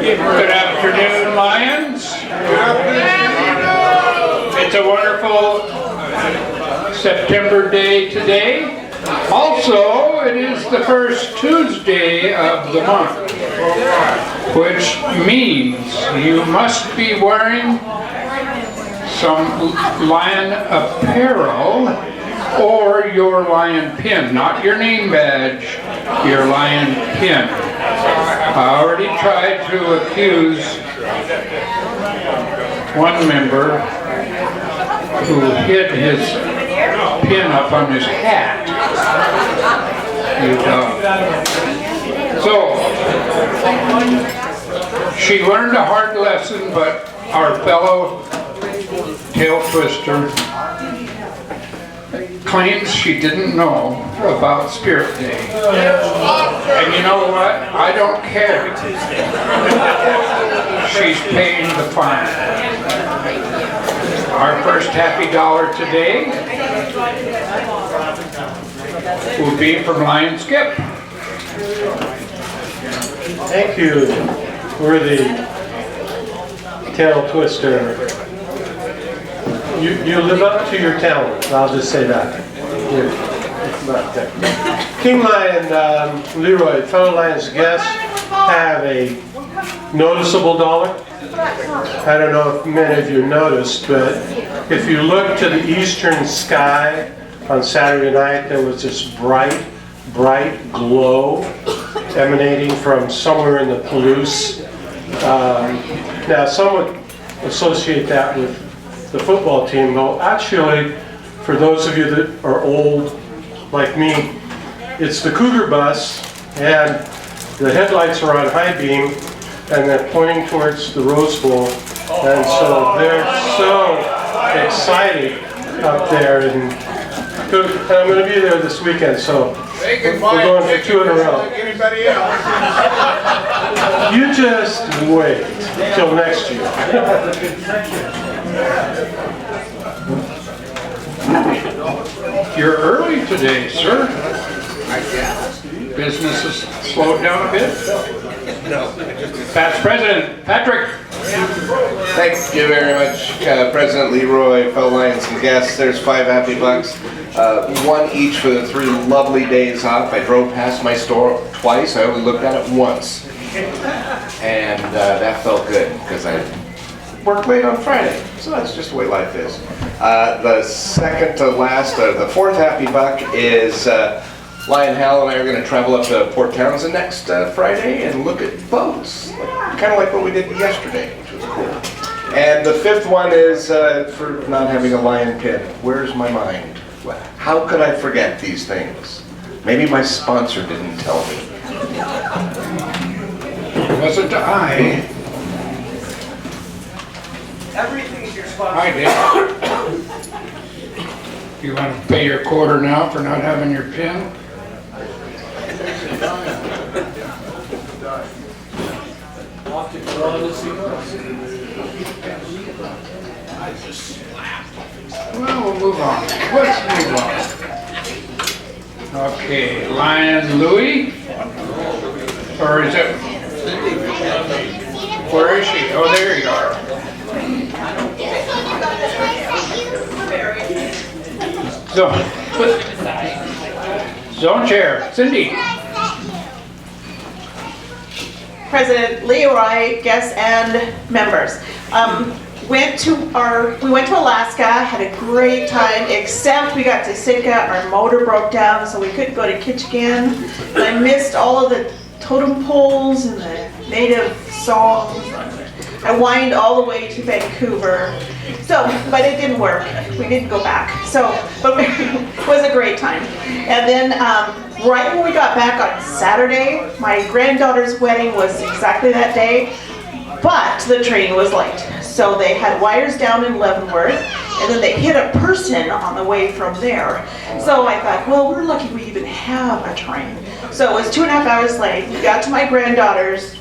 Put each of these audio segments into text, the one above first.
Good afternoon, Lions. It's a wonderful September day today. Also, it is the first Tuesday of the month, which means you must be wearing some Lion apparel or your Lion pin, not your name badge, your Lion pin. I already tried to accuse one member who hid his pin up on his hat. You dog. So, she learned a hard lesson, but our fellow tail twister claims she didn't know about Spirit Day. And you know what? I don't care. She's paying the fine. Our first happy dollar today will be from Lion Skip. Thank you, worthy tail twister. You live up to your talent, I'll just say that. King Lion, Leroy, fellow Lions guests have a noticeable dollar. I don't know if many of you noticed, but if you look to the eastern sky on Saturday night, there was this bright glow emanating from somewhere in the Palouse. Now, some would associate that with the football team, though actually, for those of you that are old like me, it's the Cougar bus, and the headlights are on high beam, and they're pointing towards the Rose Bowl, and so they're so excited up there, and I'm going to be there this weekend, so we're going for 2 in a row. You just wait till next year. You're early today, sir. Business has slowed down a bit. Past President Patrick. Thank you very much, President Leroy, fellow Lions and guests. There's 5 happy bucks, one each for the 3 lovely days off. I drove past my store twice. I only looked at it once, and that felt good because I worked late on Friday, so that's just the way life is. The second to last, the 4th happy buck is Lion Hal and I are going to travel up to Port Townsend next Friday and look at boats, kind of like what we did yesterday, which was cool. And the 5th one is for not having a Lion pin. Where's my mind? How could I forget these things? Maybe my sponsor didn't tell me. Wasn't I? Everything's your sponsor. I did. You want to pay your quarter now for not having your pin? Well, we'll move on. Let's move on. Okay, Lion Louie? Or is it? Where is she? Oh, there you are. Zone Chair, Cindy. President Leroy, guests and members. We went to Alaska, had a great time, except we got to Sitka, our motor broke down, so we couldn't go to Kitchigan. And I missed all of the totem poles and the native songs. I whined all the way to Vancouver. So, but it didn't work. We didn't go back. So, but it was a great time. And then right when we got back on Saturday, my granddaughter's wedding was exactly that day, but the train was late. So they had wires down in Leavenworth, and then they hit a person on the way from there. So I thought, well, we're lucky we even have a train. So it was 2.5 hours late. We got to my granddaughter's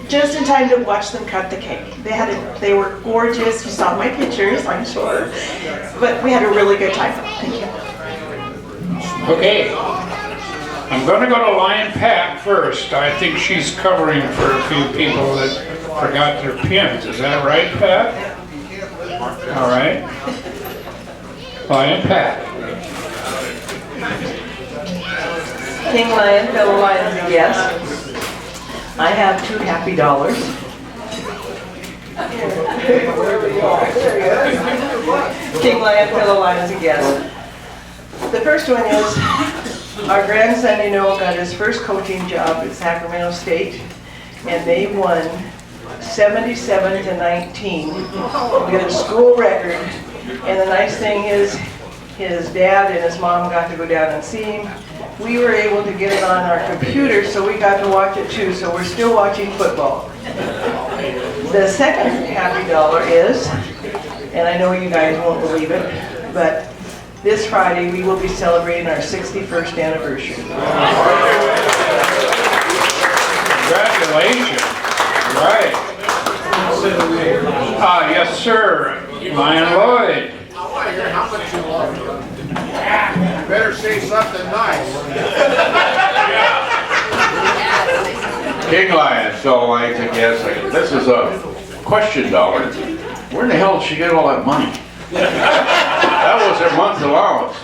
just in time to watch them cut the cake. They were gorgeous. You saw my pictures, I'm sure. But we had a really good time. Thank you. Okay. I'm gonna go to Lion Pat first. I think she's covering for a few people that forgot their pins. Is that right, Pat? All right. Lion Pat. King Lion, fellow lions and guests, I have 2 happy dollars. King Lion, fellow lions and guests. The first one is our grandson, got his first coaching job at Sacramento State, and they won 77-19. We got a school record, and the nice thing is his dad and his mom got to go down and see him. We were able to get it on our computer, so we got to watch it too, so we're still watching football. The second happy dollar is, and I know you guys won't believe it, but this Friday we will be celebrating our 61st anniversary. Congratulations. Right. Yes, sir. Lion Lloyd. I want to hear how much you love her. You better say something nice. King Lion, so I guess this is a question dollar. Where in the hell did she get all that money? That was her month's allowance.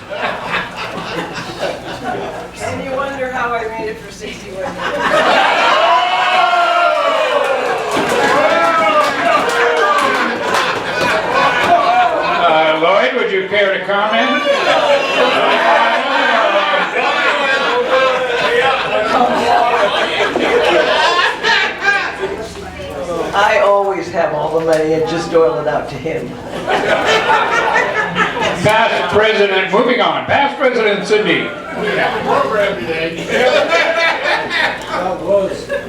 And you wonder how I made it for 61 Lloyd, would you care to comment? I always have all the money and just dole it out to him. Past President, moving on. Past President Cindy.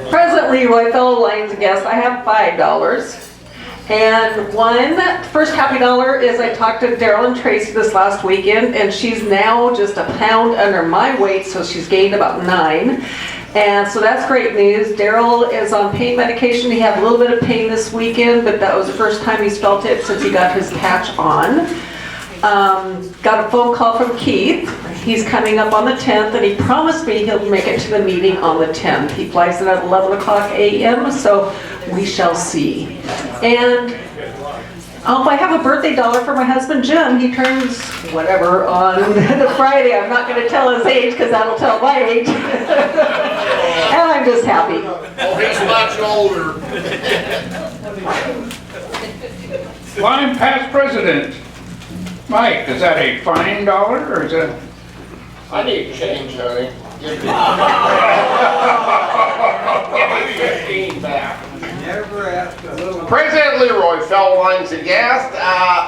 President Leroy, fellow Lions and guests, I have $5. And first happy dollar is I talked to Daryl and Tracy this last weekend, and she's now just a pound under my weight, so she's gained about 9. And so that's great news. Daryl is on pain medication. He had a little bit of pain this weekend, but that was the first time he's felt it since he got his patch on. Got a phone call from Keith. He's coming up on the 10th, and he promised me he'll make it to the meeting on the 10th. He flies in at 11 o'clock a.m., so we shall see. And I have a birthday dollar for my husband Jim. He turns whatever on the Friday. I'm not going to tell his age because that'll tell my age. And I'm just happy. Oh, he's much older. Lion Past President. Mike, is that a fine dollar or is that? I need change, honey. Give me 15 back. President Leroy, fellow Lions and guests,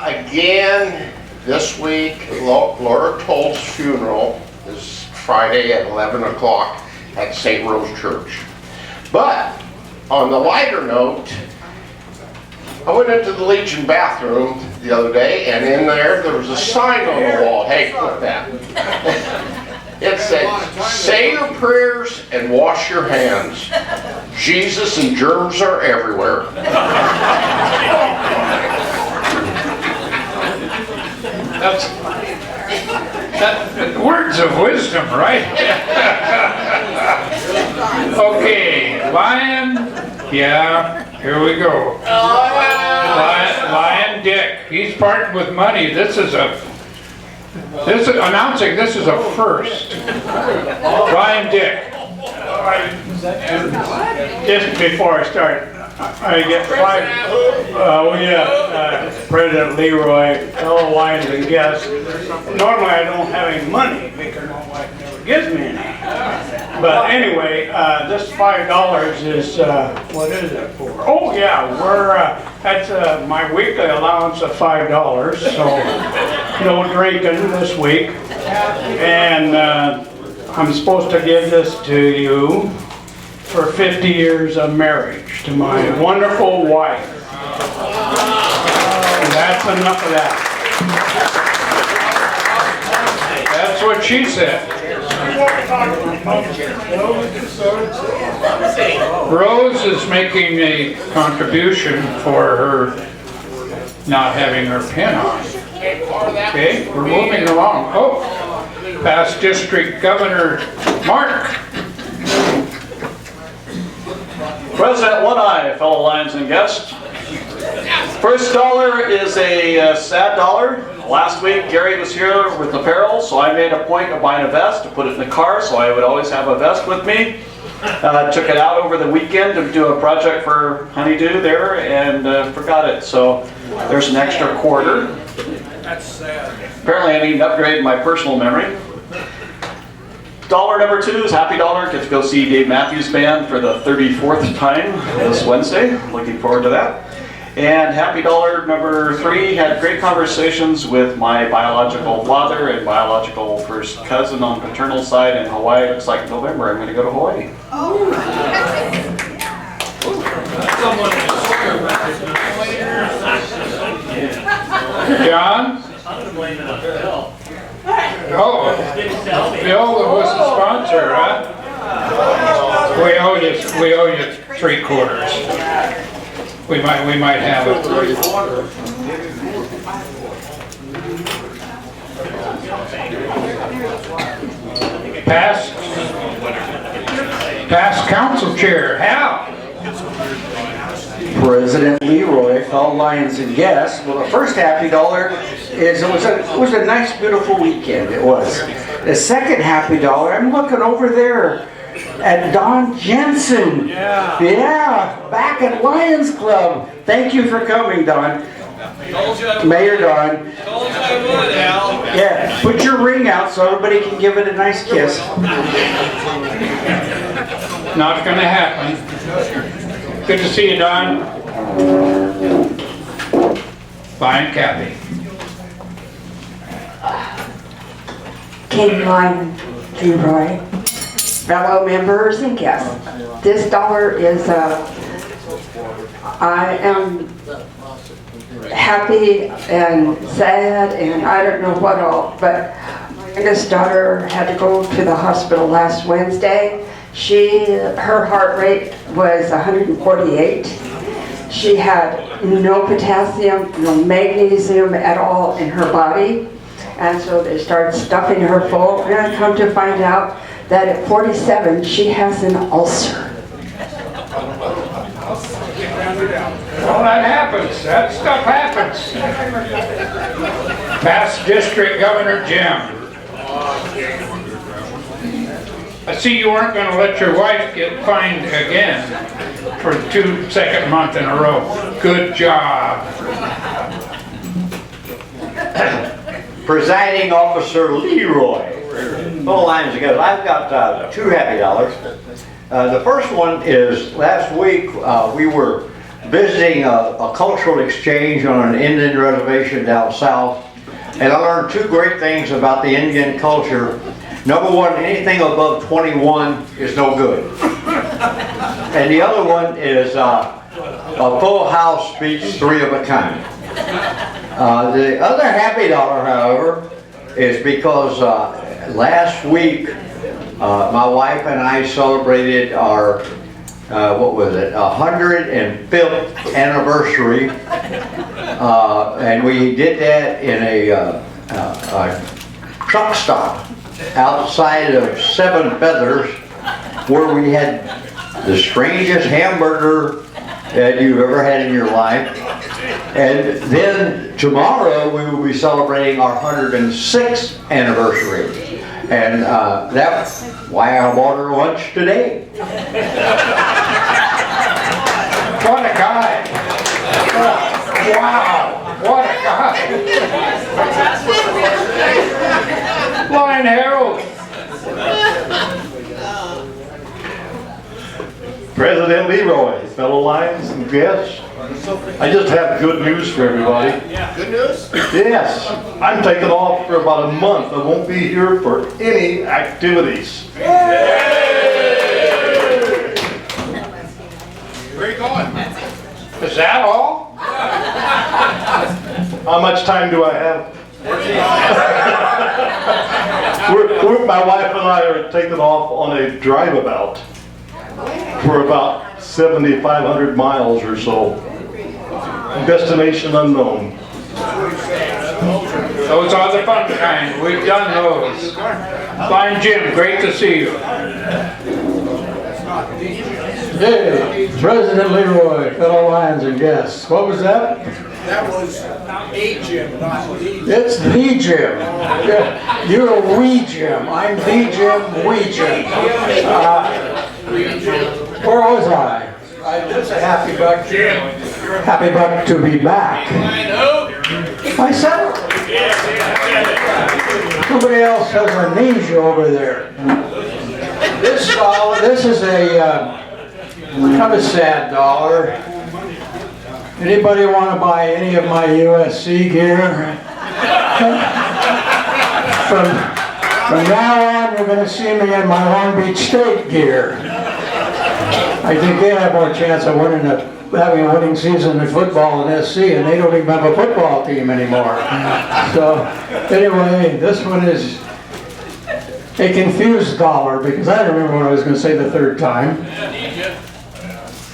again, this week, Laura Toll's funeral is Friday at 11 o'clock at St. Rose Church. But, on the lighter note, I went into the Legion bathroom the other day, and in there was a sign on the wall. Hey, look at that. It said, say your prayers and wash your hands. Jesus and germs are everywhere. That's words of wisdom, right? Okay, Lion, yeah, here we go. Lion Dick, he's parting with money. This is announcing this is a first. Lion Dick. Just before I start, I get 5. President Leroy, fellow Lions and guests. Normally I don't have any money because my wife never gives me any. But anyway, this $5 is, what is it for? Oh yeah, that's my weekly allowance of $5, so no drinking this week. And I'm supposed to give this to you for 50 years of marriage to my wonderful wife. And that's enough of that. That's what she said. Rose is making a contribution for her not having her pin on. Okay, we're moving along. Oh, past District Governor Mark? President One Eye, fellow Lions and guests. First dollar is a sad dollar. Last week Gary was here with apparel, so I made a point of buying a vest to put it in the car, so I would always have a vest with me. Took it out over the weekend to do a project for Honeydew there and forgot it, so there's an extra quarter. That's sad. Apparently I need to upgrade my personal memory. Dollar number 2 is Happy Dollar. Get to go see Dave Matthews Band for the 34th time this Wednesday. Looking forward to that. And Happy Dollar number 3, had great conversations with my biological father and biological first cousin on the paternal side in Hawaii. It looks like November I'm going to go to Hawaii. John? Oh, Bill was the sponsor, huh? We owe you 3/4. We might have it. Past council chair, Hal. President Leroy, fellow Lions and guests. Well, the first Happy Dollar is it was a nice, beautiful weekend. It was. The second Happy Dollar, I'm looking over there at Don Jensen. Yeah, back at Lions Club. Thank you for coming, Don. Mayor Don. Yeah, put your ring out so everybody can give it a nice kiss. Not gonna happen. Good to see you, Don. Fine, Kathy. King Line, Leroy, fellow members and guests. This dollar is, I am happy and sad and I don't know what all, but my youngest daughter had to go to the hospital last Wednesday. Her heart rate was 148. She had no potassium, no magnesium at all in her body. And so they started stuffing her full, and I come to find out that at 47, she has an ulcer. Well, that happens. That stuff happens. Past District Governor Jim. I see you weren't going to let your wife get fined again for the 2nd month in a row. Good job. Presiding Officer Leroy. Fellow Lions and guests, I've got 2 Happy Dollars. The first one is last week we were visiting a cultural exchange on an Indian reservation down south, and I learned 2 great things about the Indian culture. Number 1, anything above 21 is no good. And the other one is a full house beats 3 of a kind. The other Happy Dollar, however, is because last week my wife and I celebrated our, 105th anniversary. And we did that in a truck stop outside of 7 Feathers, where we had the strangest hamburger that you've ever had in your life. And then tomorrow we will be celebrating our 106th anniversary. And that's why I bought her lunch today. What a guy. Wow. What a guy. Lion Herald. President Leroy, fellow Lions and guests, I just have good news for everybody. Good news? Yes, I'm taking off for about a month. I won't be here for any activities. Where are you going? Is that all? How much time do I have? My wife and I are taking off on a drive-about for about 7,500 miles or so. Destination unknown. Those are the fun kind. We've done those. Fine, Jim. Great to see you. Hey, President Leroy, fellow Lions and guests. What was that? That was a Jim, not the. It's the Jim. Yeah, you're a wee Jim. I'm the Jim, wee Jim. Where was I? Just a happy buck. Happy buck to be back. Myself. Somebody else has amnesia over there. This is a kind of sad dollar. Anybody want to buy any of my USC gear? From now on, you're going to see me in my Long Beach State gear. I think they have more chance of having a winning season in football in SC, and they don't even have a football team anymore. So, anyway, this one is a confused dollar, because I don't remember what I was going to say the third time.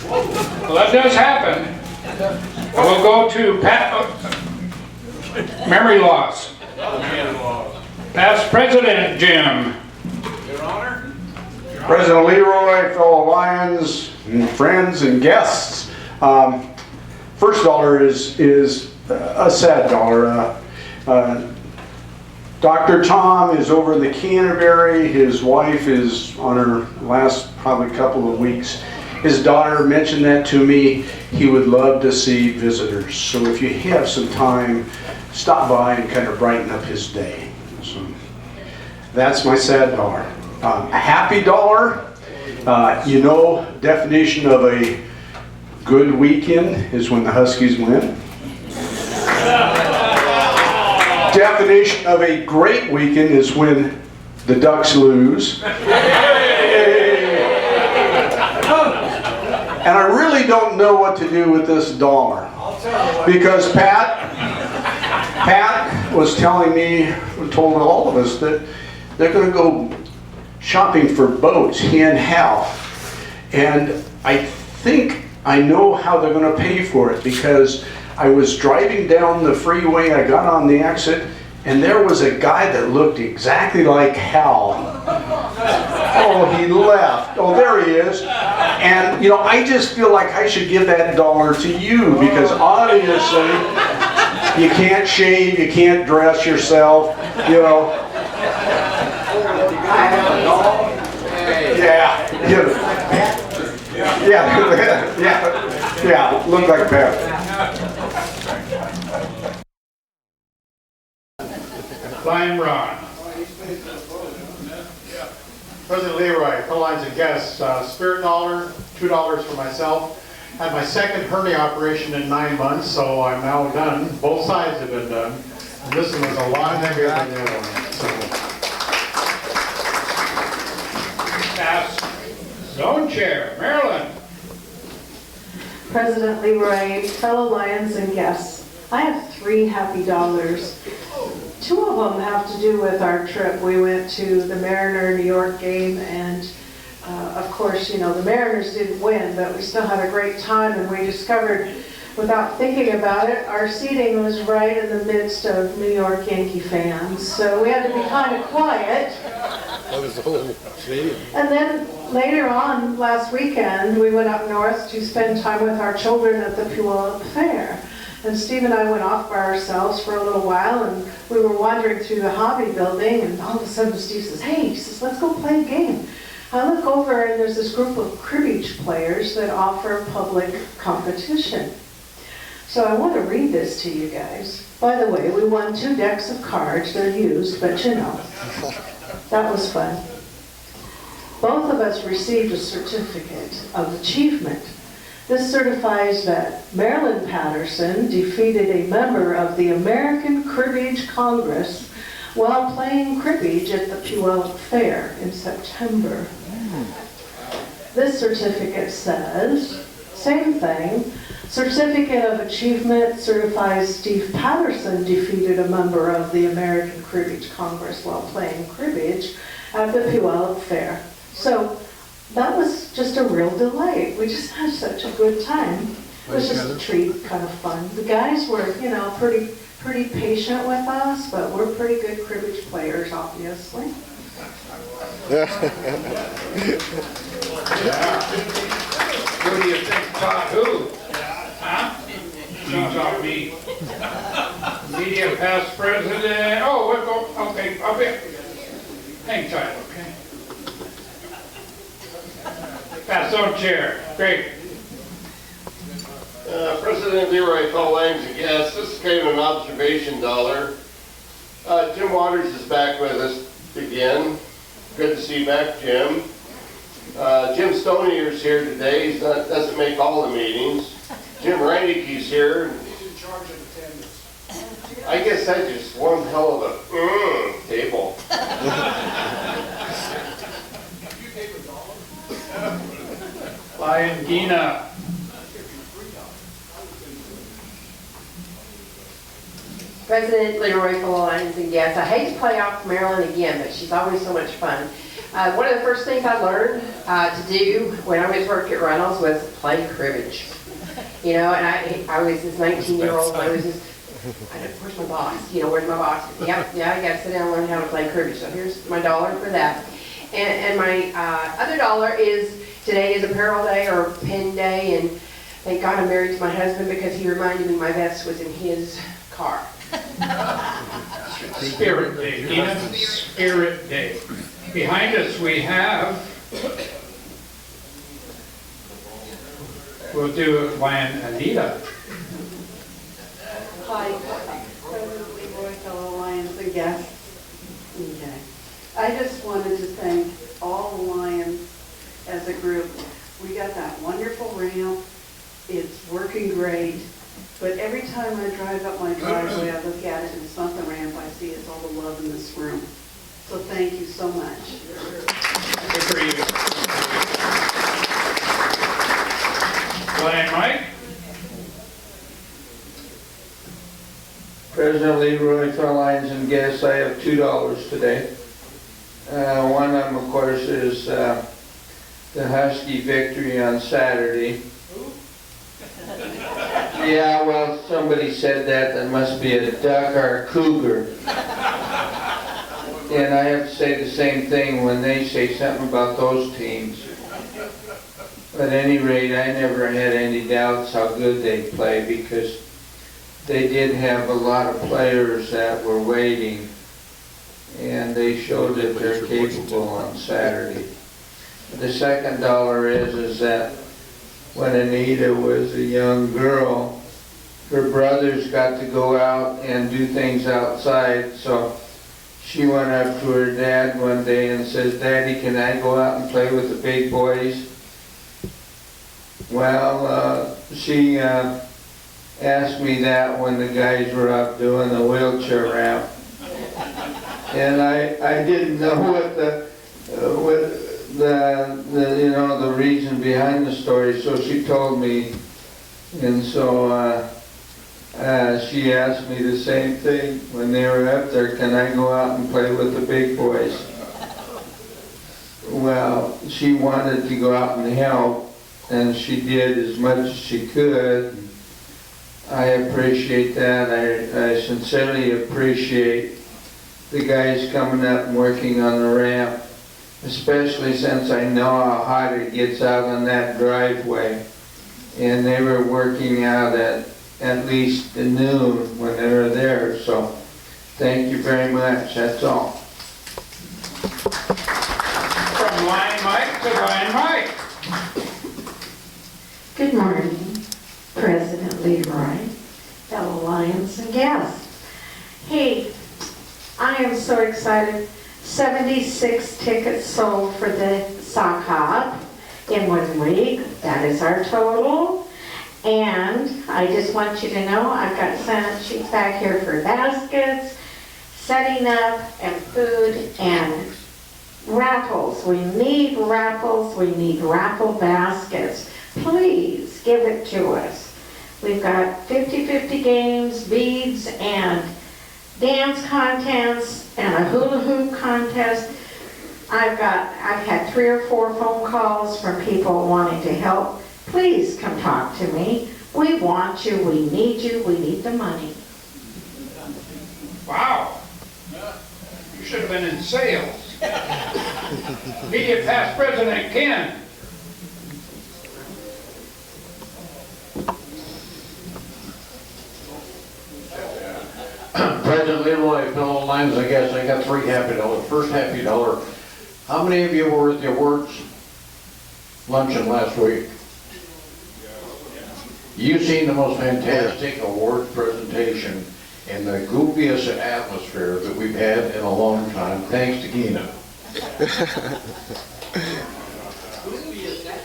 Well, that does happen. We'll go to memory loss. Past President Jim. Your Honor. President Leroy, fellow Lions, and friends and guests. First dollar is a sad dollar. Dr. Tom is over in the Canterbury. His wife is on her last probably couple of weeks. His daughter mentioned that to me. He would love to see visitors. So if you have some time, stop by and kind of brighten up his day. So that's my sad dollar. A happy dollar, definition of a good weekend is when the Huskies win. Definition of a great weekend is when the Ducks lose. And I really don't know what to do with this dollar. Because Pat was telling me, told all of us that they're going to go shopping for boats, he and Hal. And I think I know how they're going to pay for it, because I was driving down the freeway, I got on the exit, and there was a guy that looked exactly like Hal. Oh, he left. Oh, there he is. And, I just feel like I should give that dollar to you, because obviously you can't shave, you can't dress yourself, Yeah, look like Pat. Flying Ron. President Leroy, fellow Lions and guests, spirit dollar, $2 for myself. Had my second hernia operation in 9 months, so I'm now done. Both sides have been done. And this one was a lot heavier than the other one. So. Past Zone Chair, Marilyn. President Leroy, fellow Lions and guests, I have 3 happy dollars. 2 of them have to do with our trip. We went to the Mariner New York game, and of course, the Mariners didn't win, but we still had a great time, and we discovered, without thinking about it, our seating was right in the midst of New York Yankee fans. So we had to be kind of quiet. That was the whole stadium. And then later on, last weekend, we went up north to spend time with our children at the Puyallup Fair. And Steve and I went off by ourselves for a little while, and we were wandering through the hobby building, and all of a sudden Steve says, "Hey," he says, "let's go play a game." I look over, and there's this group of cribbage players that offer public competition. So I want to read this to you guys. By the way, we won 2 decks of cards. They're used, but that was fun. Both of us received a certificate of achievement. This certifies that Marilyn Patterson defeated a member of the American Cribbage Congress while playing cribbage at the Puyallup Fair in September. This certificate says, same thing, Certificate of Achievement certifies Steve Patterson defeated a member of the American Cribbage Congress while playing cribbage at the Puyallup Fair. So that was just a real delight. We just had such a good time. It was just a treat, kind of fun. The guys were, pretty pretty patient with us, but we're pretty good cribbage players, obviously. Who do you think taught who? Huh? She taught me. Media past president. Oh, we'll go. Okay, I'll be. Hang tight, okay? Pass on chair. Great. President Leroy, fellow Lions and guests, this is kind of an observation dollar. Jim Waters is back with us again. Good to see you back, Jim. Jim Stonier's here today. He doesn't make all the meetings. Jim Reinicke's here. He's in charge of attendance. I guess that's just one hell of a table. Lion Gina. President Leroy, fellow Lions and guests. I hate to play off Marilyn again, but she's always so much fun. One of the first things I learned to do when I was working at Reynolds was play cribbage. You know, and I was this 19-year-old, I was just, where's my box? You know, where's my box? Yep, yeah, I got to sit down and learn how to play cribbage. So here's my dollar for that. And my other dollar is, today is apparel day or pen day, and thank God I'm married to my husband because he reminded me my vest was in his car. Spirit Day, Gina. Spirit Day. Behind us we have, we'll do Lion Anita. Hi, President Leroy, fellow Lions and guests. Okay. I just wanted to thank all the Lions as a group. We got that wonderful ramp. It's working great. But every time I drive up my driveway, I look at it and it's not the ramp I see, it's all the love in this room. So thank you so much. Good for you. Lion Mike. President Leroy, fellow Lions and guests, I have $2 today. One of them, of course, is the Husky victory on Saturday. Yeah, well, somebody said that must be a duck or a cougar. And I have to say the same thing when they say something about those teams. At any rate, I never had any doubts how good they play because they did have a lot of players that were waiting, and they showed that they're capable on Saturday. The second dollar is that when Anita was a young girl, her brothers got to go out and do things outside, so she went up to her dad one day and says, "Daddy, can I go out and play with the big boys?" Well, she asked me that when the guys were up doing the wheelchair ramp. And I didn't know what the reason behind the story, so she told me, and so she asked me the same thing when they were up there, can I go out and play with the big boys? Well, she wanted to go out and help, and she did as much as she could. I appreciate that. I sincerely appreciate the guys coming up and working on the ramp, especially since I know how hot it gets out on that driveway. And they were working out at least noon when they were there, so thank you very much. That's all. From Lion Mike to Lion Mike. Good morning, President Leroy, fellow Lions and guests. Hey, I am so excited. 76 tickets sold for the sock hop in 1 week. That is our total. And I just want you to know I've got sign-up sheets back here for baskets, setting up, and food, and raffles. We need raffles. We need raffle baskets. Please give it to us. We've got 50-50 games, beads, and dance contests, and a hula hoop contest. I've had 3 or 4 phone calls from people wanting to help. Please come talk to me. We want you, we need the money. Wow. You should have been in sales. Media past President Ken. President Leroy, fellow Lions, I guess I got three happy dollars. First happy dollar. How many of you were at the awards luncheon last week? You seen the most fantastic award presentation in the goofiest atmosphere that we've had in a long time, thanks to Gina.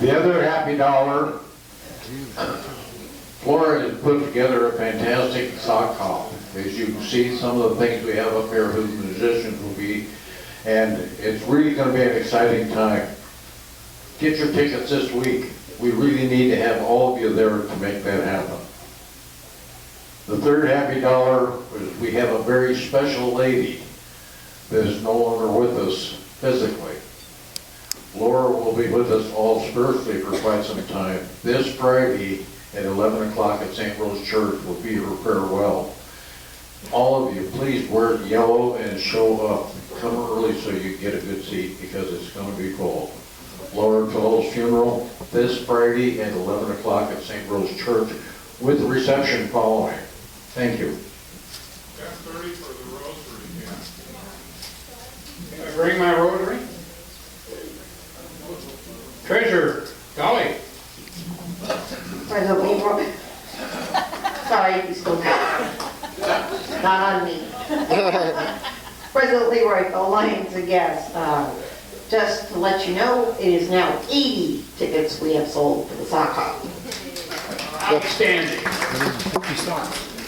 The other happy dollar, Flora has put together a fantastic sock hop. As you can see, some of the things we have up here, who the musicians will be, and it's really going to be an exciting time. Get your tickets this week. We really need to have all of you there to make that happen. The third happy dollar is we have a very special lady that is no longer with us physically. Laura will be with us all spiritually for quite some time. This Friday at 11 o'clock at St. Rose Church will be her farewell. All of you, please wear yellow and show up. Come early so you get a good seat because it's going to be full. Laura Toll's funeral this Friday at 11 o'clock at St. Rose Church with the reception following. Thank you. 10:30 for the rosary, yeah. Can I bring my rosary? Treasurer, golly. President Leroy. Sorry, you still got it. Not on me. President Leroy, fellow Lions and guests, just to let you know, it is now 80 tickets we have sold for the sock hop. Outstanding.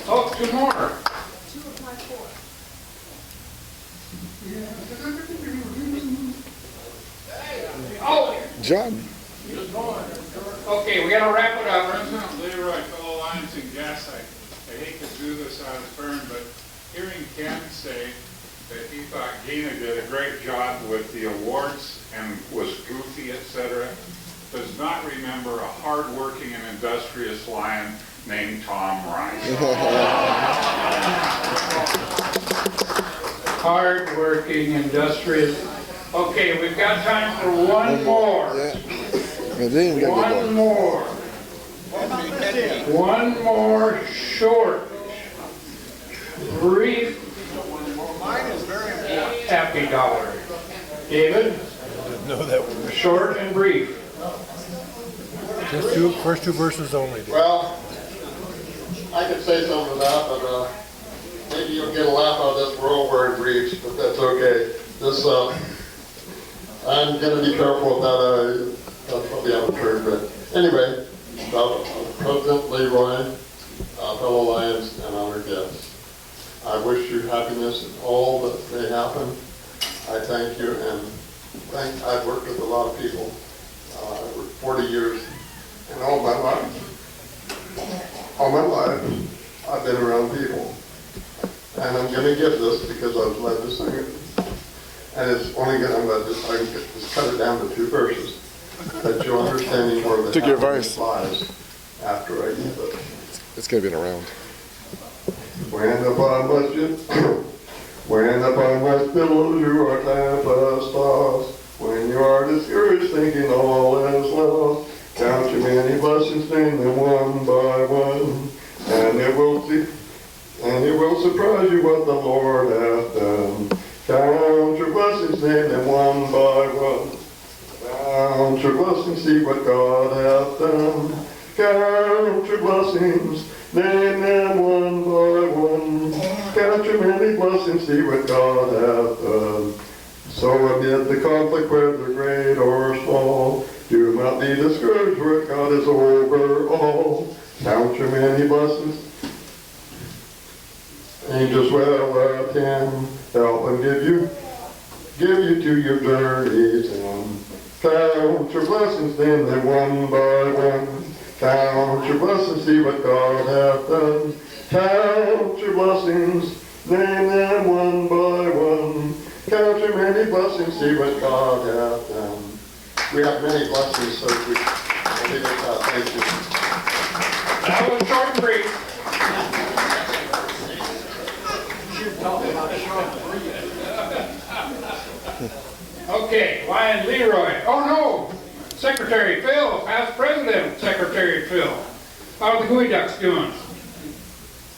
Oh, two more. Oh, John. okay, we gotta wrap it up. President Leroy, fellow Lions and guests, I hate to do this out of turn, but hearing Ken say that he thought Gina did a great job with the awards and was goofy, etc., does not remember a hard-working and industrious lion named Tom Rice. Hard-working, industrious. Okay, we've got time for one more. One more. One more short, brief, happy dollar. David? Didn't know that one. Short and brief. Just first two verses only. Well, I could say something to that, but maybe you'll get a laugh out of this. We're all wearing briefs, but that's okay. This, I'm going to be careful with that. That's probably out of turn, but anyway, President Leroy, fellow Lions, and honored guests, I wish you happiness in all that may happen. I thank you, and I've worked with a lot of people. I worked 40 years, and all my life, I've been around people. And I'm going to give this because I was led to sing it. And it's only going to, I can just cut it down to 2 verses, that you'll understand more of the Took your verse. Lies after I give it. It's gonna be in a round. When upon my pillows you are tempest tossed, when you are discouraged thinking all is lost, count your many blessings, name them one by one, and it will surprise you what the Lord hath done. Count your blessings, name them one by one. Count your blessings, see what God hath done. Count your blessings, name them one by one. Count your many blessings, see what God hath done. So amid the conflict, whether great or small, do not be discouraged, for God is over all. Count your many blessings. Angels well attend, help and give you to your journey's end. Count your blessings, name them one by one. Count your blessings, see what God hath done. Count your blessings, name them one by one. Count your many blessings, see what God hath done. We have many blessings, so we leave it at that. Thank you. That was short and brief. Okay, Lion Leroy. Oh no, Secretary Phil, past President Secretary Phil. How are the Gooey Ducks doing?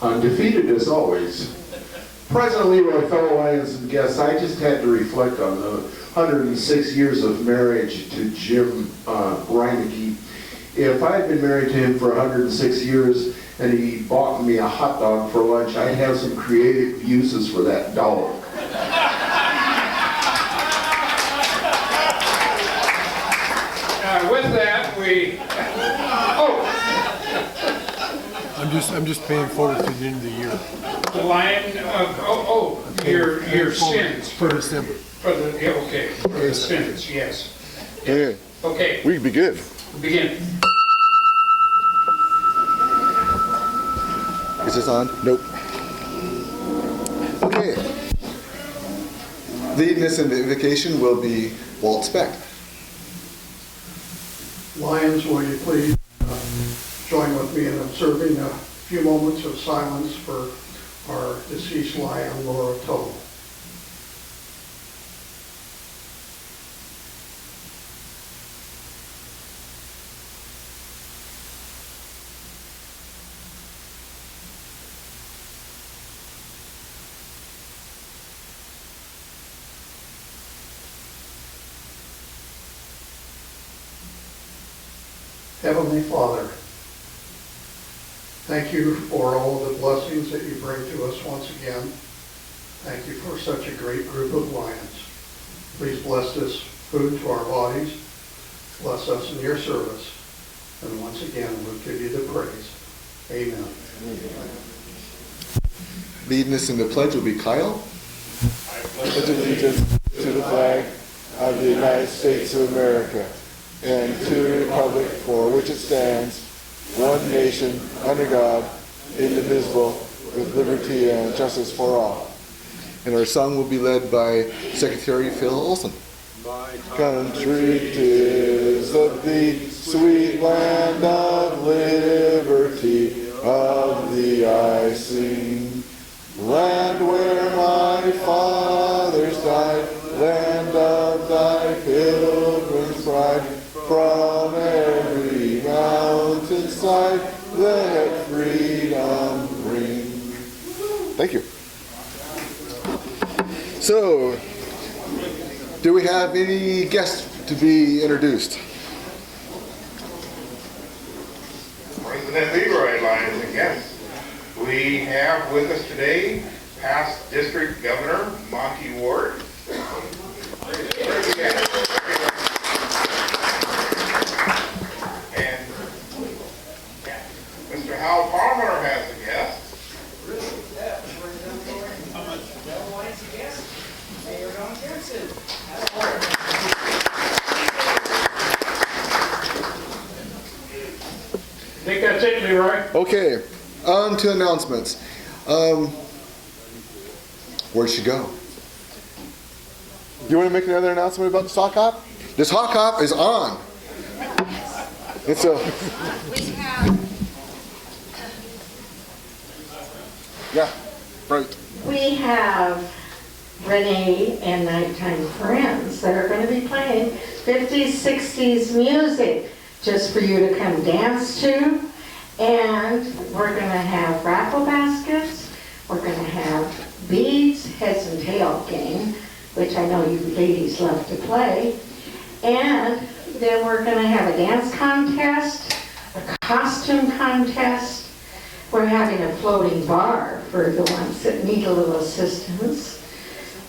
Undefeated as always. President Leroy, fellow Lions and guests, I just had to reflect on the 106 years of marriage to Jim Reineke. If I had been married to him for 106 years and he bought me a hot dog for lunch, I'd have some creative uses for that dog. With that, we. I'm just paying forward to the end of the year. The line of your sins for December. For the okay, for the sins, yes. Yeah. Okay. We can be good. Begin. Is this on? Nope. Okay. Leading us in the invocation will be Walt Specht. Lions, will you please join with me in observing a few moments of silence for our deceased lion, Laura Toll. Heavenly Father, thank you for all the blessings that you bring to us once again. Thank you for such a great group of lions. Please bless this food to our bodies. Bless us in your service. And once again, we'll give you the praise. Amen. Leading us in the pledge will be Kyle. I pledge allegiance to the flag of the United States of America and to the republic for which it stands, one nation, under God, indivisible, with liberty and justice for all. And our song will be led by Secretary Phil Olson. My country 'tis of thee, sweet land of liberty, of thee I sing. Land where my fathers died, land of thy pilgrim's pride, from every mountainside, let freedom ring. Thank you. So, do we have any guests to be introduced? President Leroy, Lions and guests. We have with us today past District Governor Monty Ward. And Mr. Hal Palmer has a guest. I think that's it, Leroy. Okay, on to announcements. Where'd she go? Do you want to make another announcement about the sock hop? This hawk hop is on. It's a. We have. Yeah, right. We have Renee and Nighttime Friends that are going to be playing 50s, 60s music just for you to come dance to. And we're going to have raffle baskets. We're going to have beads, heads and tail game, which I know you ladies love to play. And then we're going to have a dance contest, a costume contest. We're having a floating bar for the ones that need a little assistance.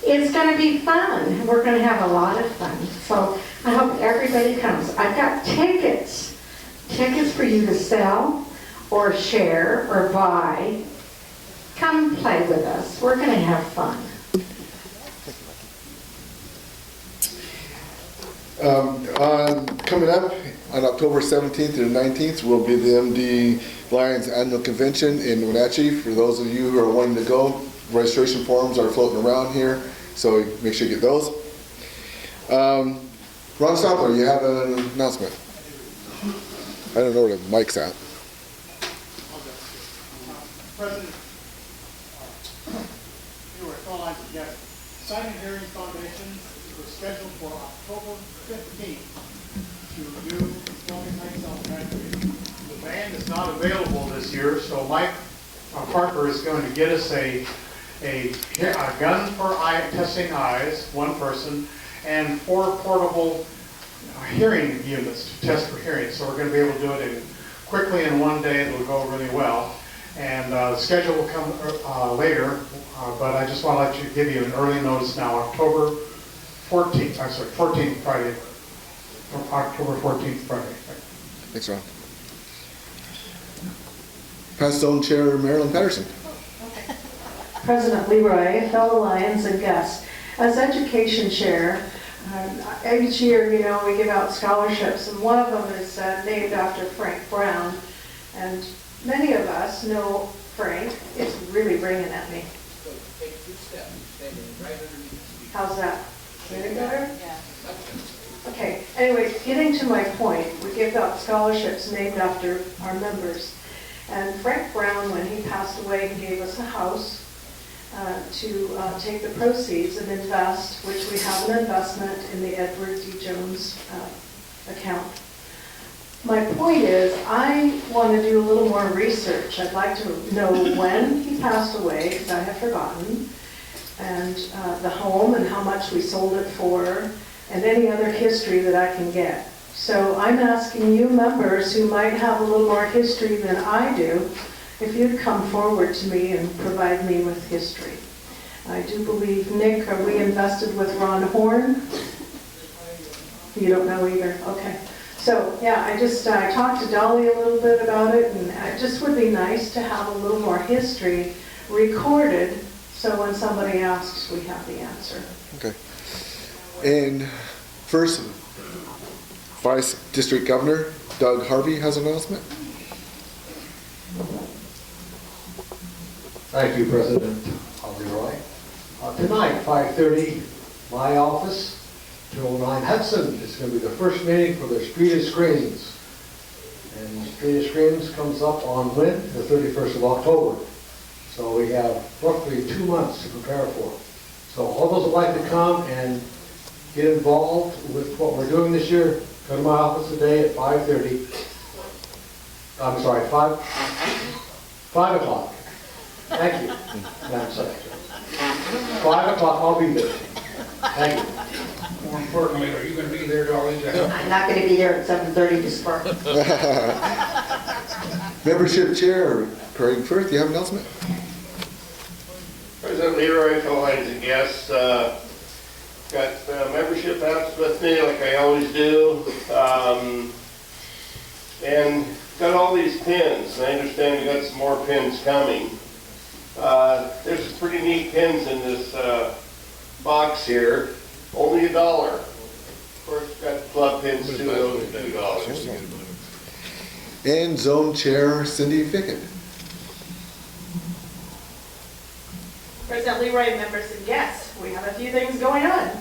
It's going to be fun. We're going to have a lot of fun. So I hope everybody comes. I've got tickets for you to sell or share or buy. Come play with us. We're going to have fun. Coming up on October 17th and 19th will be the MD Lions Annual Convention in Wenatchee. For those of you who are wanting to go, registration forms are floating around here, so make sure you get those. Ron Stopler, you have an announcement. I don't know where the mic's at. President, Silent Hearing Foundation was scheduled for October 15th to do Smoking Heights Elementary. The band is not available this year, so Mike Parker is going to get us a gun for eye testing eyes, one person, and 4 portable hearing units to test for hearing. So we're going to be able to do it quickly in one day. It'll go really well. And the schedule will come later, but I just want to give you an early notice now. October 14th, I'm sorry, 14th Friday. October 14th Friday. Thanks, Ron. Past Zone Chair Marilyn Patterson. President Leroy, fellow Lions and guests, as education chair, each year, you know, we give out scholarships, and one of them is named after Frank Brown. And many of us know Frank. It's really ringing at me. How's that? Getting better? Yeah. Okay. Anyway, getting to my point, we give out scholarships named after our members. And Frank Brown, when he passed away, he gave us a house to take the proceeds and invest, which we have an investment in the Edward D. Jones account. My point is, I want to do a little more research. I'd like to know when he passed away, because I have forgotten, and the home and how much we sold it for, and any other history that I can get. So I'm asking you members who might have a little more history than I do, if you'd come forward to me and provide me with history. I do believe, Nick, are we invested with Ron Horn? You don't know either? Okay. So, yeah, I talked to Dolly a little bit about it, and it just would be nice to have a little more history recorded, so when somebody asks, we have the answer. Okay. And first, Vice District Governor Doug Harvey has an announcement. Thank you, President Leroy. Tonight, 5:30, my office, 209 Hudson, is going to be the first meeting for the Street of Screens. And Street of Screens comes up on when? The 31st of October. So we have roughly 2 months to prepare for it. So all those that like to come and get involved with what we're doing this year, go to my office today at 5:30. I'm sorry, 5 o'clock. Thank you, Madam Secretary. 5 o'clock, I'll be there. Thank you. More importantly, are you going to be there, Dolly? I'm not going to be there at 7:30 to start. Membership Chair Craig Firth, you have an announcement? President Leroy, fellow ladies and guests, got membership apps with me like I always do, and got all these pins. I understand you got some more pins coming. There's some pretty neat pins in this box here. Only $1. Of course, got club pins too. Those are $2. And Zone Chair Cindy Fickett. President Leroy, members and guests, we have a few things going on.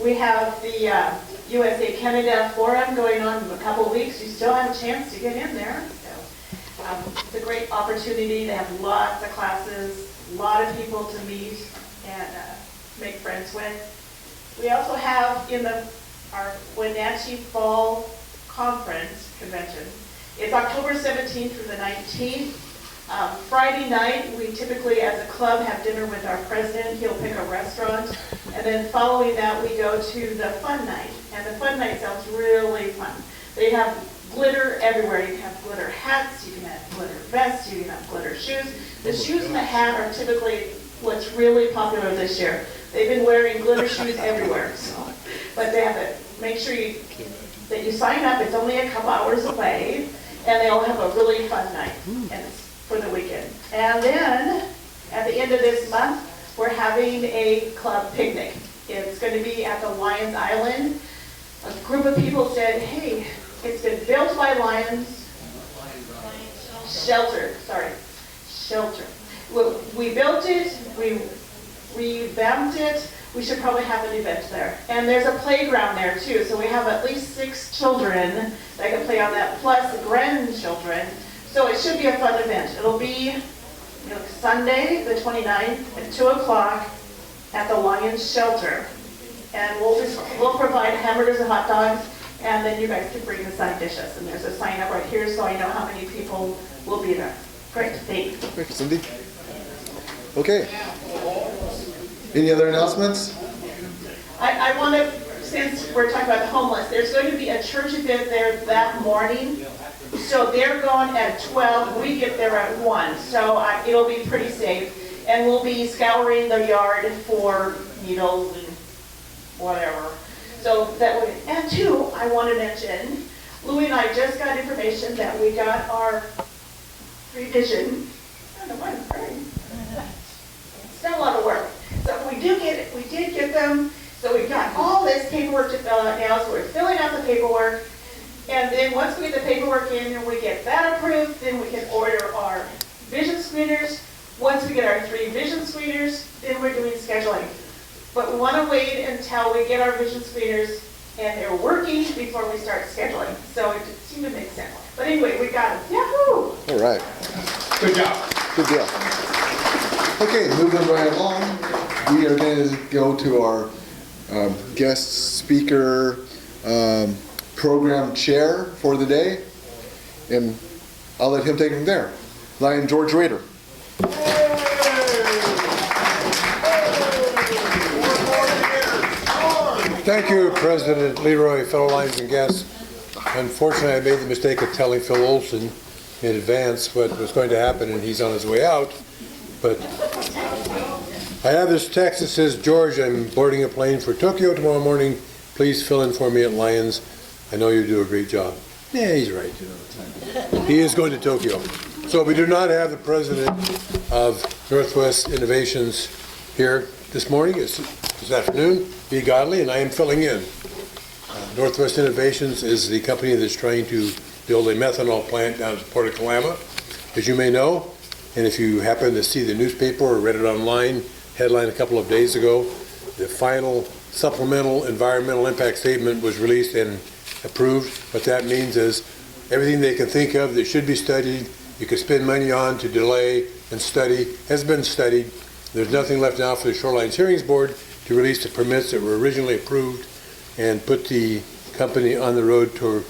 We have the USA-Canada Forum going on in a couple of weeks. You still have a chance to get in there. So, it's a great opportunity. They have lots of classes, a lot of people to meet and make friends with. We also have in our Wenatchee Fall Convention. It's October 17th through the 19th. Friday night, we typically, as a club, have dinner with our president. He'll pick a restaurant. And then following that, we go to the fun night. And the fun night sounds really fun. They have glitter everywhere. You can have glitter hats, you can have glitter vests, you can have glitter shoes. The shoes and the hat are typically what's really popular this year. They've been wearing glitter shoes everywhere. But they have to make sure that you sign up. It's only a couple hours away. And they'll have a really fun night. And it's for the weekend. And then, at the end of this month, we're having a club picnic. It's going to be at the Lions Island. A group of people said, hey, it's been built by Lions. Shelter. We built it, we revamped it, we should probably have an event there. And there's a playground there too, so we have at least 6 children that can play on that, plus grandchildren. So it should be a fun event. It'll be Sunday, the 29th at 2 o'clock at the Lions Shelter. And we'll provide hamburgers and hot dogs, and then you guys can bring the side dishes. And there's a sign up right here so I know how many people will be there. Great, thanks. Thank you, Cindy. Okay. Any other announcements? I want to, since we're talking about the homeless, there's going to be a church event there that morning. So they're going at 12, we get there at 1, so it'll be pretty safe. And we'll be scouring the yard for needles and whatever. So that would, and two, I want to mention, Louie and I just got information that we got our revision. I don't know why I'm crying. Still a lot of work. So we did get them. So we've got all this paperwork to fill out now, so we're filling out the paperwork. And then once we get the paperwork in and we get that approved, then we can order our vision screeners. Once we get our 3 vision screeners, then we're doing scheduling. But we want to wait until we get our vision screeners and they're working before we start scheduling. So it seemed to make sense. But anyway, we got them. Yahoo! All right. Good job. Good deal. Okay, moving right along, we are going to go to our guest speaker program chair for the day, and I'll let him take it from there. Lion George Raiter. Thank you, President Leroy, fellow Lions and guests. Unfortunately, I made the mistake of telling Phil Olson in advance what was going to happen, and he's on his way out. But I have this text that says, George, I'm boarding a plane for Tokyo tomorrow morning. Please fill in for me at Lions. I know you do a great job. Yeah, he's right. He is going to Tokyo. So we do not have the president of Northwest Innovations here this morning. It's this afternoon. Be Godly, and I am filling in. Northwest Innovations is the company that's trying to build a methanol plant down at Port of Kalama. As you may know, and if you happen to see the newspaper or read it online, headline a couple of days ago, the final supplemental environmental impact statement was released and approved. What that means is everything they can think of that should be studied, you could spend money on to delay and study, has been studied. There's nothing left now for the Shorelines Hearings Board to release the permits that were originally approved and put the company on the road to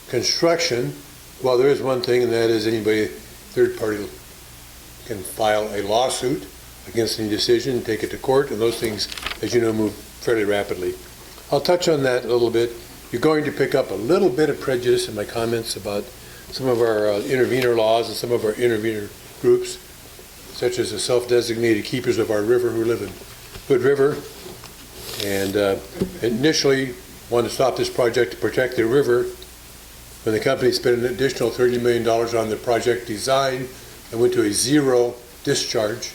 construction. Well, there is one thing, and that is anybody, third party, can file a lawsuit against any decision, take it to court, and those things, as you know, move fairly rapidly. I'll touch on that a little bit. You're going to pick up a little bit of prejudice in my comments about some of our intervenor laws and some of our intervenor groups, such as the self-designated keepers of our river who live in Hood River, and initially wanted to stop this project to protect the river. When the company spent an additional $30 million on the project design and went to a 0 discharge,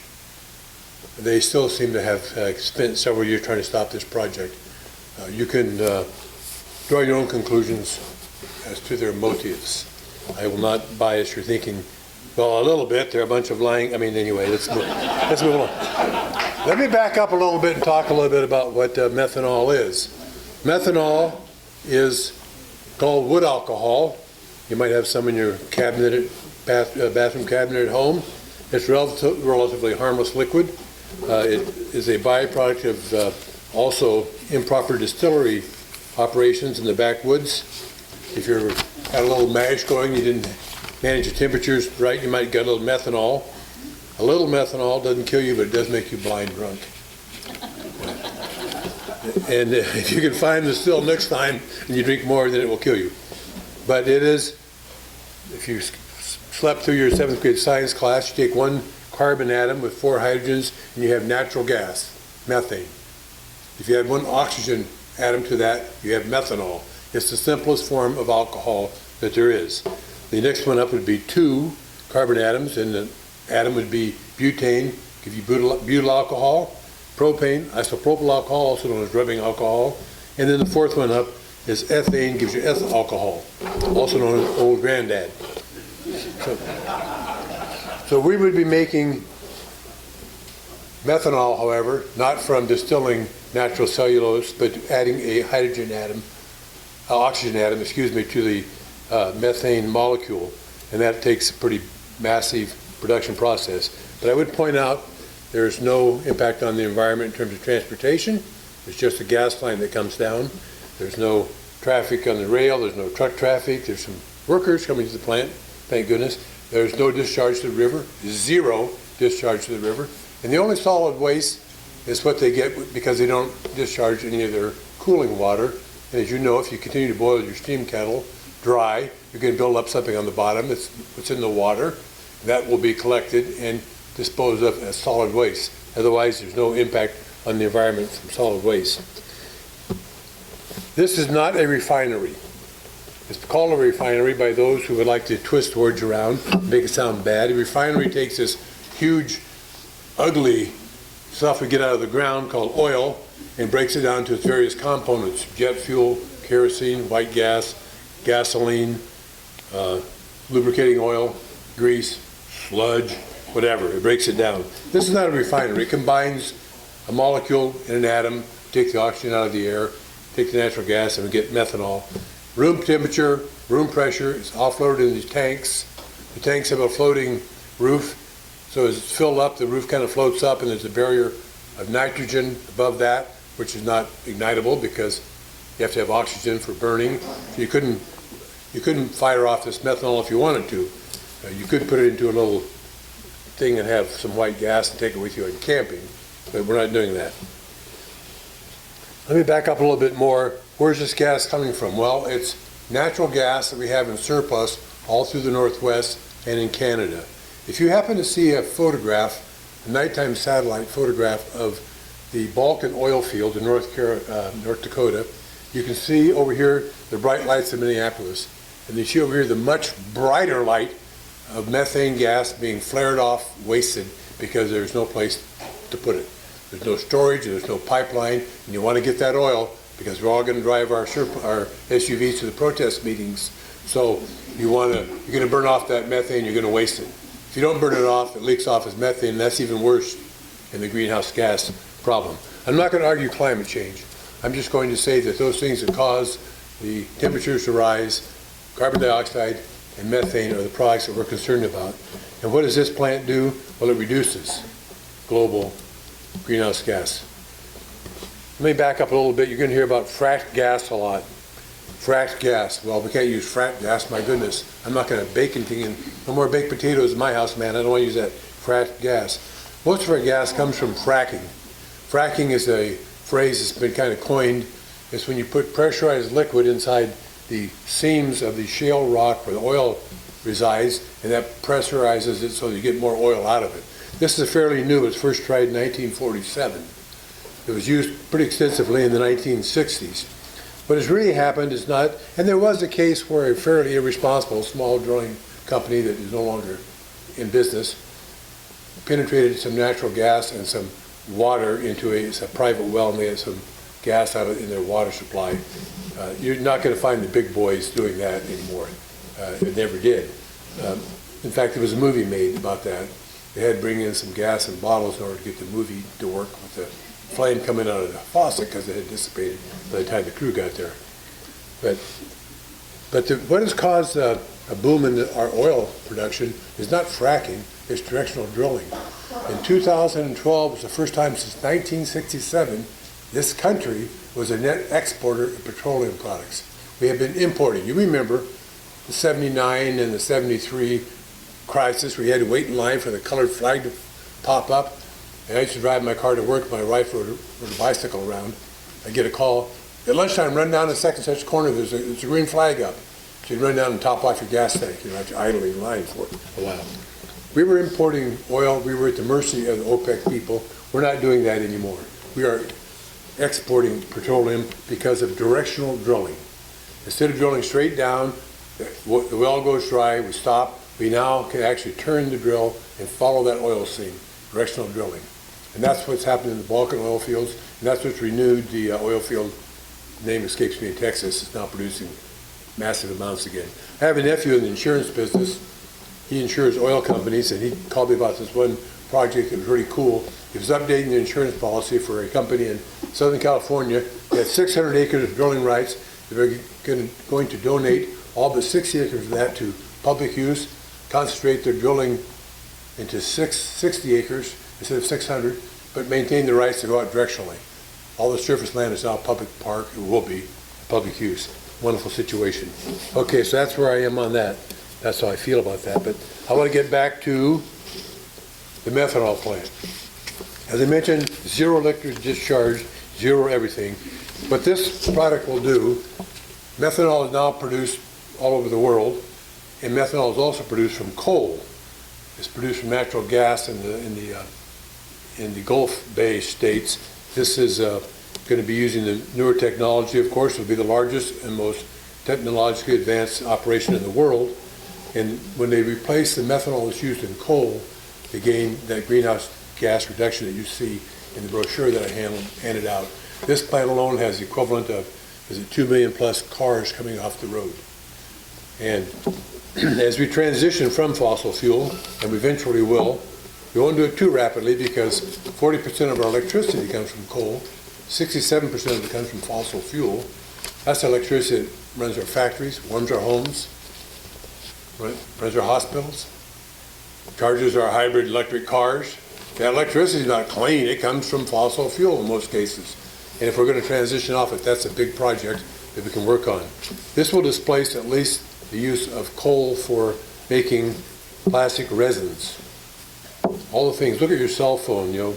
they still seem to have spent several years trying to stop this project. You can draw your own conclusions as to their motives. I will not bias your thinking. Well, a little bit. They're a bunch of lying. I mean, anyway, let's move on. Let me back up a little bit and talk a little bit about what methanol is. Methanol is called wood alcohol. You might have some in your cabinet, bathroom cabinet at home. It's relatively harmless liquid. It is a byproduct of also improper distillery operations in the backwoods. If you're had a little mash going, you didn't manage the temperatures right, you might get a little methanol. A little methanol doesn't kill you, but it does make you blind drunk. And if you can find the still next time and you drink more, then it will kill you. But it is, if you slept through your 7th grade science class, you take one carbon atom with 4 hydrogens and you have natural gas, methane. If you add one oxygen atom to that, you have methanol. It's the simplest form of alcohol that there is. The next one up would be 2 carbon atoms, and the atom would be butane, give you butyl alcohol, propane, isopropyl alcohol, also known as rubbing alcohol, and then the 4th one up is ethane, gives you ethyl alcohol, also known as old granddad. So we would be making methanol, however, not from distilling natural cellulose, but adding a hydrogen atom, oxygen atom, excuse me, to the methane molecule, and that takes a pretty massive production process. But I would point out There's no impact on the environment in terms of transportation. It's just a gas line that comes down. There's no traffic on the rail. There's no truck traffic. There's some workers coming to the plant, thank goodness. There's no discharge to the river, 0 discharge to the river. And the only solid waste is what they get because they don't discharge any of their cooling water. And as you know, if you continue to boil your steam kettle dry, you're going to build up something on the bottom. It's what's in the water. That will be collected and disposed of as solid waste. Otherwise, there's no impact on the environment from solid waste. This is not a refinery. It's called a refinery by those who would like to twist words around, make it sound bad. A refinery takes this huge, ugly stuff we get out of the ground called oil and breaks it down to its various components: jet fuel, kerosene, white gas, gasoline, lubricating oil, grease, sludge, whatever. It breaks it down. This is not a refinery. It combines a molecule in an atom, take the oxygen out of the air, take the natural gas, and we get methanol. Room temperature, room pressure is offloaded in these tanks. The tanks have a floating roof, so as it's filled up, the roof kind of floats up, and there's a barrier of nitrogen above that, which is not ignitable because you have to have oxygen for burning. So you couldn't fire off this methanol if you wanted to. You could put it into a little thing and have some white gas and take it with you in camping, but we're not doing that. Let me back up a little bit more. Where's this gas coming from? Well, it's natural gas that we have in surplus all through the Northwest and in Canada. If you happen to see a photograph, a nighttime satellite photograph of the Balkan oil field in North Dakota, you can see over here the bright lights of Minneapolis. And you see over here the much brighter light of methane gas being flared off, wasted, because there's no place to put it. There's no storage, there's no pipeline, and you want to get that oil because we're all going to drive our SUVs to the protest meetings. So you're going to burn off that methane, you're going to waste it. If you don't burn it off, it leaks off as methane, and that's even worse in the greenhouse gas problem. I'm not going to argue climate change. I'm just going to say that those things that cause the temperatures to rise, carbon dioxide and methane, are the products that we're concerned about. And what does this plant do? Well, it reduces global greenhouse gas. Let me back up a little bit. You're going to hear about fracked gas a lot. Fracked gas. Well, we can't use fracked gas. My goodness. I'm not going to bake anything. No more baked potatoes in my house, man. I don't want to use that fracked gas. Most of our gas comes from fracking. Fracking is a phrase that's been kind of coined. It's when you put pressurized liquid inside the seams of the shale rock where the oil resides, and that pressurizes it so you get more oil out of it. This is fairly new. It was first tried in 1947. It was used pretty extensively in the 1960s. What has really happened is not, and there was a case where a fairly irresponsible small drilling company that is no longer in business penetrated some natural gas and some water into a private well, and they had some gas out of it in their water supply. You're not going to find the big boys doing that anymore. It never did. In fact, there was a movie made about that. They had to bring in some gas in bottles in order to get the movie to work with the flame coming out of the faucet because it had dissipated by the time the crew got there. But what has caused a boom in our oil production is not fracking, it's directional drilling. In 2012 was the first time since 1967 this country was a net exporter of petroleum products. We have been importing. You remember the 79 and the 73 crisis where you had to wait in line for the colored flag to pop up. And I used to drive my car to work, my wife rode a bicycle around. I'd get a call. At lunchtime, run down the second such corner, there's a green flag up. So you'd run down and top off your gas tank. You don't have to idle in line for a while. We were importing oil. We were at the mercy of the OPEC people. We're not doing that anymore. We are exporting petroleum because of directional drilling. Instead of drilling straight down, the well goes dry, we stop. We now can actually turn the drill and follow that oil seam, directional drilling. And that's what's happened in the Balkan oil fields, and that's what's renewed the oil field, name escapes me, in Texas. It's now producing massive amounts again. I have a nephew in the insurance business. He insures oil companies, and he called me about this one project that was really cool. He was updating the insurance policy for a company in Southern California. They had 600 acres of drilling rights. They were going to donate all but 60 acres of that to public use, concentrate their drilling into 60 acres, instead of 600, but maintain the rights to go out directionally. All the surface land is now public park, it will be public use. Wonderful situation. Okay, so that's where I am on that. That's how I feel about that. But I want to get back to the methanol plant. As I mentioned, zero electric discharge, zero everything. What this product will do, methanol is now produced all over the world, and methanol is also produced from coal. It's produced from natural gas in the Gulf Bay states. This is going to be using the newer technology, of course. It'll be the largest and most technologically advanced operation in the world. And when they replace the methanol that's used in coal, they gain that greenhouse gas reduction that you see in the brochure that I handed out. This plant alone has the equivalent of, 2 million plus cars coming off the road. And as we transition from fossil fuel, and we eventually will, we won't do it too rapidly because 40% of our electricity comes from coal, 67% of it comes from fossil fuel. That's electricity that runs our factories, warms our homes, runs our hospitals, charges our hybrid electric cars. That electricity is not clean, it comes from fossil fuel in most cases. And if we're going to transition off it, that's a big project that we can work on. This will displace at least the use of coal for making plastic resins. All the things, look at your cell phone,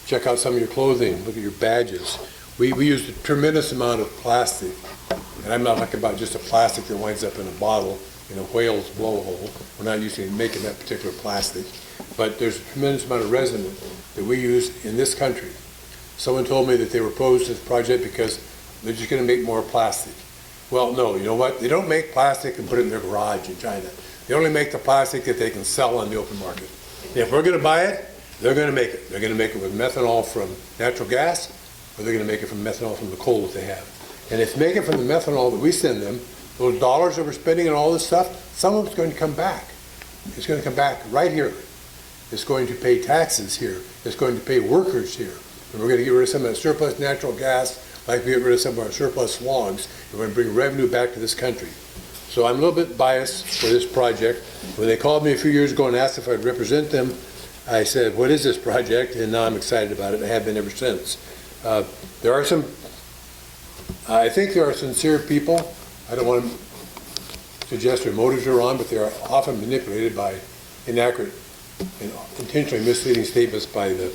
check out some of your clothing, look at your badges. We use a tremendous amount of plastic. And I'm not talking about just a plastic that winds up in a bottle in a whale's blowhole. We're not making that particular plastic. But there's a tremendous amount of resin that we use in this country. Someone told me that they were opposed to this project because they're just going to make more plastic. Well, no, you know what? They don't make plastic and put it in their garage in China. They only make the plastic that they can sell on the open market. And if we're going to buy it, they're going to make it. They're going to make it with methanol from natural gas, or they're going to make it from methanol from the coal that they have. And if they make it from the methanol that we send them, those dollars that we're spending on all this stuff, some of it's going to come back. It's going to come back right here. It's going to pay taxes here. It's going to pay workers here. And we're going to get rid of some of that surplus natural gas, like we get rid of some of our surplus logs. We're going to bring revenue back to this country. So I'm a little bit biased for this project. When they called me a few years ago and asked if I'd represent them, I said, what is this project? And now I'm excited about it. I have been ever since. There are some, I think there are sincere people. I don't want to suggest their motives are wrong, but they are often manipulated by inaccurate and intentionally misleading statements by the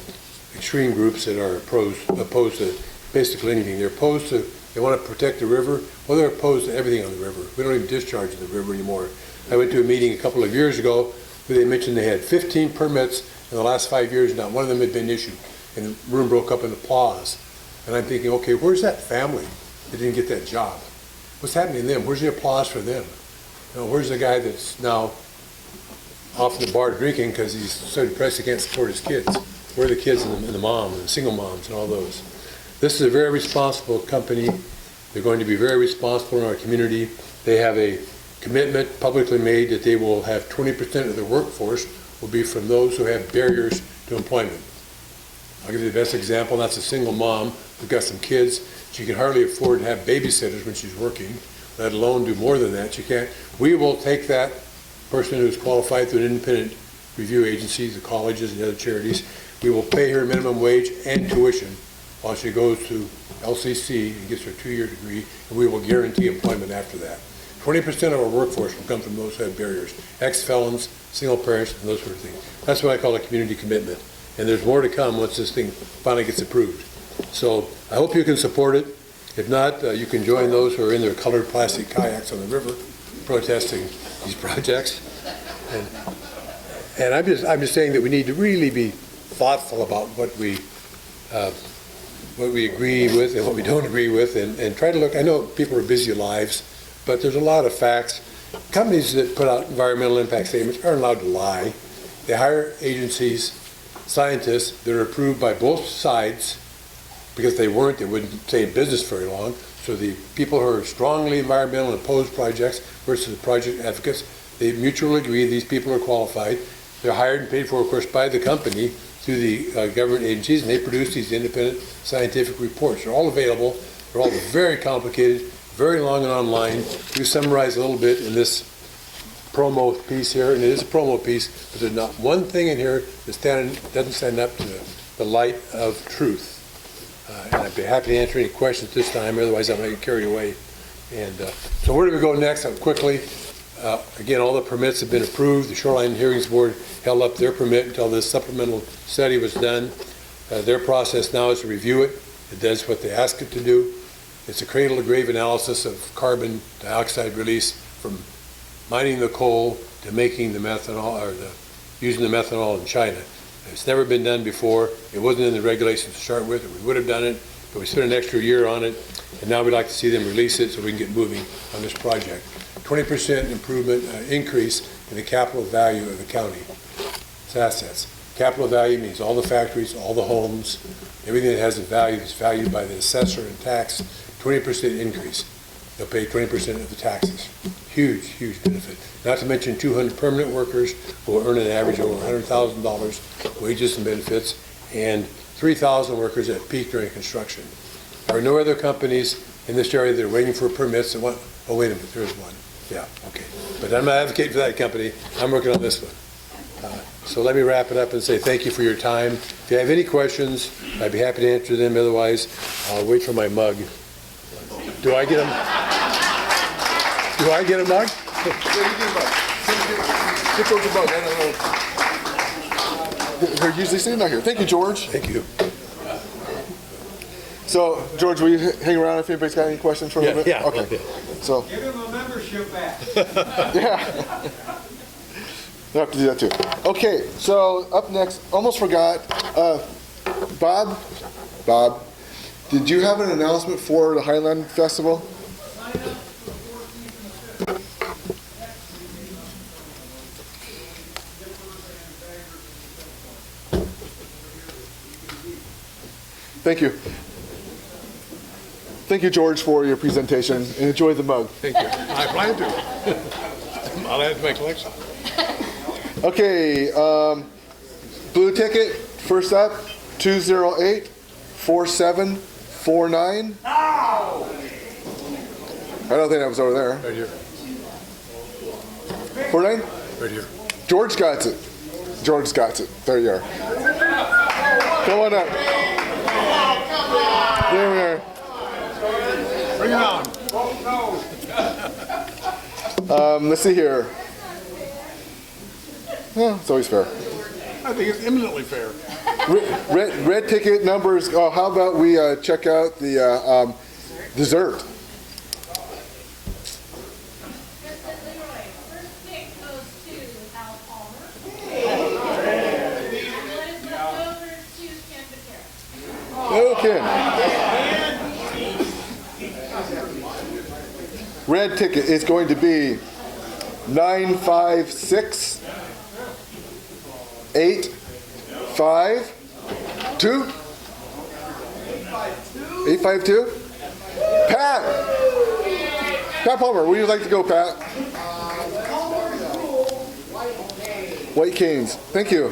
extreme groups that are opposed to basically anything. They're opposed to, they want to protect the river. Well, they're opposed to everything on the river. We don't even discharge in the river anymore. I went to a meeting a couple of years ago where they mentioned they had 15 permits in the last 5 years, not one of them had been issued. And the room broke up in applause. And I'm thinking, okay, where's that family that didn't get that job? What's happening to them? Where's the applause for them? Where's the guy that's now off the bar drinking because he's so depressed he can't support his kids? Where are the kids and the mom and the single moms and all those? This is a very responsible company. They're going to be very responsible in our community. They have a commitment publicly made that they will have 20% of their workforce will be from those who have barriers to employment. I'll give you the best example, and that's a single mom who's got some kids. She can hardly afford to have babysitters when she's working, let alone do more than that. She can't. We will take that person who's qualified through an independent review agency, the colleges and the other charities. We will pay her minimum wage and tuition while she goes to LCC and gets her 2-year degree, and we will guarantee employment after that. 20% of our workforce will come from those who have barriers, ex-felons, single parents, and those sort of things. That's what I call a community commitment. And there's more to come once this thing finally gets approved. So I hope you can support it. If not, you can join those who are in their colored plastic kayaks on the river protesting these projects. And I'm just saying that we need to really be thoughtful about what we agree with and what we don't agree with, and try to look. I know people are busy lives, but there's a lot of facts. Companies that put out environmental impact statements aren't allowed to lie. They hire agencies, scientists that are approved by both sides, because if they weren't, they wouldn't stay in business very long. So the people who are strongly environmental and opposed projects versus the project advocates, they mutually agree these people are qualified. They're hired and paid for, of course, by the company through the government agencies, and they produce these independent scientific reports. They're all available. They're all very complicated, very long and online. We summarize a little bit in this promo piece here, and it is a promo piece, but there's not one thing in here that doesn't stand up to the light of truth. And I'd be happy to answer any questions this time, otherwise I might get carried away. And so where do we go next? Quickly, again, all the permits have been approved. The Shoreline Hearings Board held up their permit until this supplemental study was done. Their process now is to review it. It does what they ask it to do. It's a cradle-to-grave analysis of carbon dioxide release from mining the coal to making the methanol, or using the methanol in China. It's never been done before. It wasn't in the regulations to start with, or we would have done it, but we spent an extra year on it, and now we'd like to see them release it so we can get moving on this project. 20% improvement, increase in the capital value of the county's assets. Capital value means all the factories, all the homes, everything that has a value is valued by the assessor and tax. 20% increase. They'll pay 20% of the taxes. Huge, huge benefit. Not to mention 200 permanent workers who will earn an average of over $100,000 wages and benefits, and 3,000 workers at peak during construction. There are no other companies in this area that are waiting for permits. And oh, wait a minute, there's one. Yeah, okay. But I'm not advocating for that company. I'm working on this one. So let me wrap it up and say thank you for your time. If you have any questions, I'd be happy to answer them. Otherwise, I'll wait for my mug. Do I get a mug? Get George a mug. They're usually sitting out here. Thank you, George. Thank you. So, George, will you hang around if anybody's got any questions for a little bit? Yeah. Okay. So. Give him a membership back. Yeah. We'll have to do that too. Okay, so up next, almost forgot, Bob, did you have an announcement for the Highland Festival? Thank you. Thank you, George, for your presentation, and enjoy the mug. Thank you. I plan to. I'll add to my collection. Okay, blue ticket, first up, 208-4749. I don't think that was over there. Right here. 49? Right here. George got it. George got it. There you are. Come on up. There we are. Bring it on. Let's see here. Oh, it's always fair. I think it's eminently fair. Red ticket numbers. Oh, how about we check out the dessert? Okay. Red ticket is going to be 956 852 852. Pat Palmer, where would you like to go, Pat? White Canes. Thank you.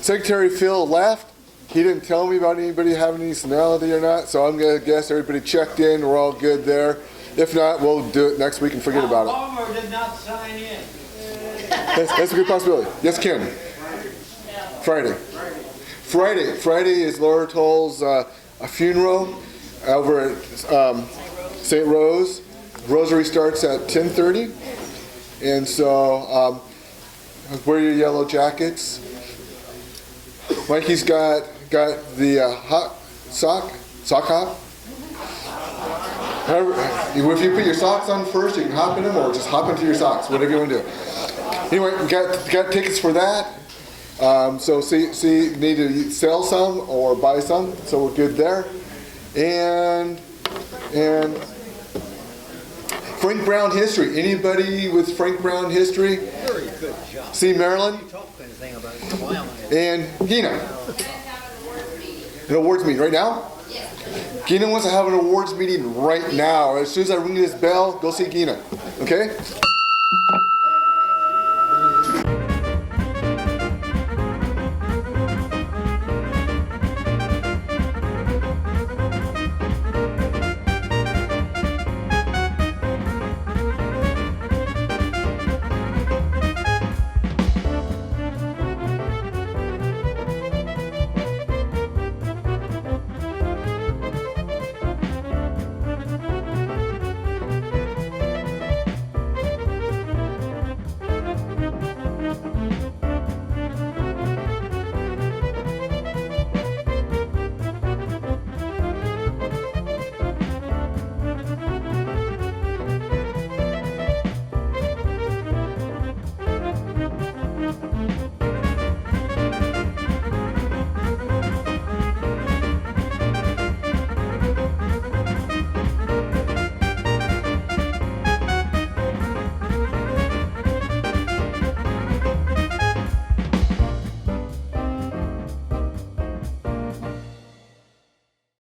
Secretary Phil left. He didn't tell me about anybody having any senility or not, so I'm going to guess everybody checked in. We're all good there. If not, we'll do it next week and forget about it. Palmer did not sign in. That's a good possibility. Yes, Ken. Friday. Friday is Laura Toll's a funeral over at St. Rose. Rosary starts at 10:30, and so wear your yellow jackets. Mikey's got the hot sock hop. However, if you put your socks on first, you can hop in them, or just hop into your socks, whatever you want to do. Anyway, got tickets for that. So see, need to sell some or buy some, so we're good there. And Frank Brown history. Anybody with Frank Brown history? Very good job. See Marilyn? And Gina. An awards meeting right now? Gina wants to have an awards meeting right now. As soon as I ring this bell, go see Gina. Okay?